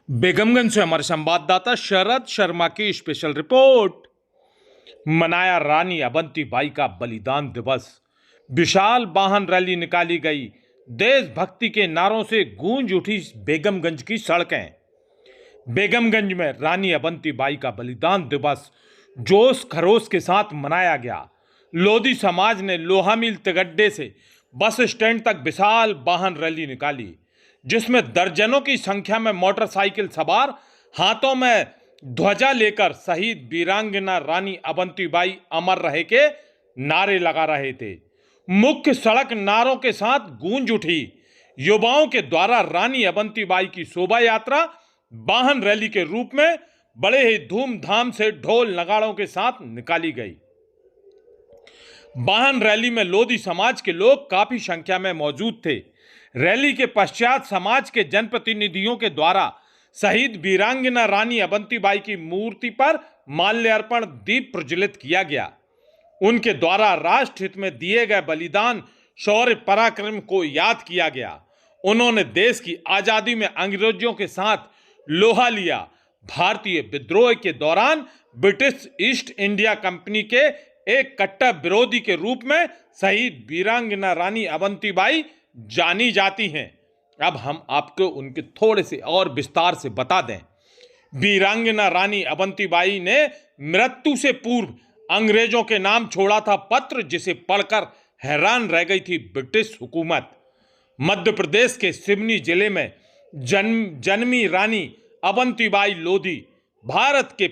बेगमगंज से हमारे संवाददाता शरद शर्मा की स्पेशल रिपोर्ट। मनाया रानी अवंतीबाई का बलिदान दिवस। विशाल वाहन रैली निकाली गई। देशभक्ति के नारों से गूंज उठी बेगमगंज की सड़कें। बेगमगंज में रानी अवंतीबाई का बलिदान दिवस जोश खरोश के साथ मनाया गया। लोधी समाज ने लोहा मिल तिगड्डे से बस स्टैंड तक विशाल वाहन रैली निकाली, जिसमें दर्जनों की संख्या में मोटरसाइकिल सवार हाथों में ध्वजा लेकर शहीद वीरांगना रानी अवंतीबाई अमर रहे के नारे लगा रहे थे। मुख्य सड़क नारों के साथ गूंज उठी। युवाओं के द्वारा रानी अवंतीबाई की शोभा यात्रा वाहन रैली के रूप में बड़े ही धूमधाम से ढोल नगाड़ों के साथ निकाली गई। वाहन रैली में लोधी समाज के लोग काफी संख्या में मौजूद थे। रैली के पश्चात समाज के जनप्रतिनिधियों के द्वारा शहीद वीरांगना रानी अवंतीबाई की मूर्ति पर माल्यार्पण दीप प्रज्वलित किया गया। उनके द्वारा राष्ट्र हित में दिए गए बलिदान शौर्य पराक्रम को याद किया गया। उन्होंने देश की आजादी में अंग्रेजों के साथ लोहा लिया। भारतीय विद्रोह के दौरान ब्रिटिश ईस्ट इंडिया कंपनी के एक कट्टर विरोधी के रूप में शहीद वीरांगना रानी अवंतीबाई जानी जाती हैं। अब हम आपको उनके थोड़े से और विस्तार से बता दें। वीरांगना रानी अवंतीबाई ने मृत्यु से पूर्व अंग्रेजों के नाम छोड़ा था पत्र, जिसे पढ़कर हैरान रह गई थी ब्रिटिश हुकूमत। मध्य प्रदेश के सिवनी जिले में जन्मी रानी अवंतीबाई लोधी भारत के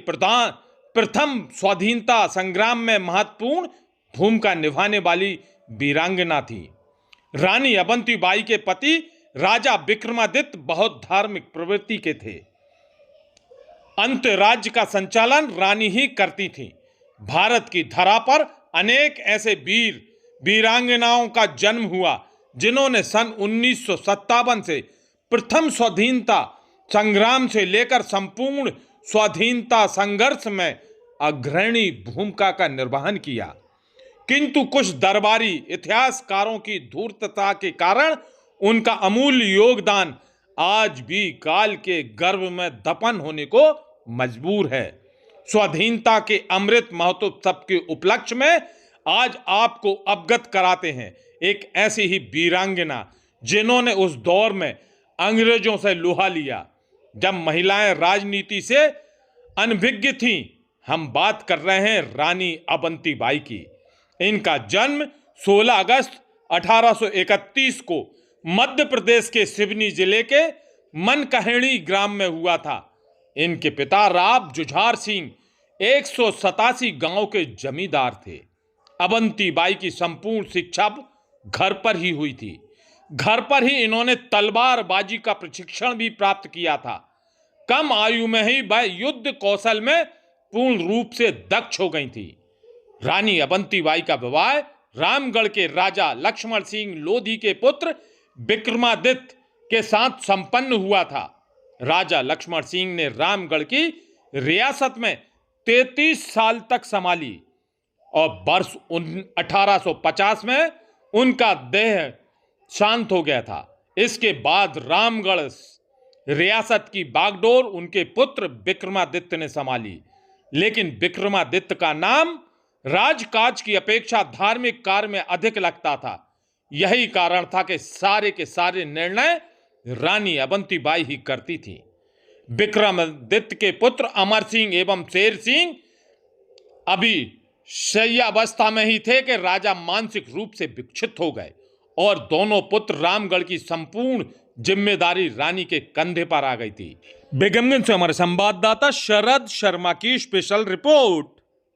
प्रथम स्वाधीनता संग्राम में महत्वपूर्ण भूमिका निभाने वाली वीरांगना थी। रानी अवंतीबाई के पति राजा विक्रमादित्य बहुत धार्मिक प्रवृत्ति के थे। अंतराज्य का संचालन रानी ही करती थी। भारत की धरा पर अनेक ऐसे वीरांगनाओं का जन्म हुआ, जिन्होंने सन 1957 से प्रथम स्वाधीनता संग्राम से लेकर संपूर्ण स्वाधीनता संघर्ष में अग्रणी भूमिका का निर्वहन किया। किंतु कुछ दरबारी इतिहासकारों की धूर्तता के कारण उनका अमूल्य योगदान आज भी काल के गर्भ में दफन होने को मजबूर है। स्वाधीनता के अमृत महोत्सव के उपलक्ष्य में आज आपको अवगत कराते हैं एक ऐसी ही वीरांगना, जिन्होंने उस दौर में अंग्रेजों से लोहा लिया जब महिलाएं राजनीति से अनभिज्ञ थीं। हम बात कर रहे हैं रानी अवंतीबाई की। इनका जन्म 16 अगस्त 1831 को मध्य प्रदेश के सिवनी जिले के मनकहेड़ी ग्राम में हुआ था। इनके पिता राव जुझार सिंह 187 गांव के जमींदार थे। अवंतीबाई की संपूर्ण शिक्षा घर पर ही हुई थी। घर पर ही इन्होंने तलवारबाजी का प्रशिक्षण भी प्राप्त किया था। कम आयु में ही वह युद्ध कौशल में पूर्ण रूप से दक्ष हो गई थी। रानी अवंतीबाई का विवाह रामगढ़ के राजा लक्ष्मण सिंह लोधी के पुत्र विक्रमादित्य के साथ संपन्न हुआ था। राजा लक्ष्मण सिंह ने रामगढ़ की रियासत में 33 साल तक संभाली और वर्ष 1850 में उनका देह शांत हो गया था। इसके बाद रामगढ़ रियासत की बागडोर उनके पुत्र विक्रमादित्य ने संभाली, लेकिन विक्रमादित्य का नाम राजकाज की अपेक्षा धार्मिक कार्य में अधिक लगता था। यही कारण था कि सारे के सारे निर्णय रानी अवंतीबाई ही करती थी। विक्रमादित्य के पुत्र अमर सिंह एवं शेर सिंह अभी शय्यावस्था में ही थे कि राजा मानसिक रूप से विक्षिप्त हो गए और दोनों पुत्र रामगढ़ की संपूर्ण जिम्मेदारी रानी के कंधे पर आ गई थी। बेगमगंज से हमारे संवाददाता शरद शर्मा की स्पेशल रिपोर्ट।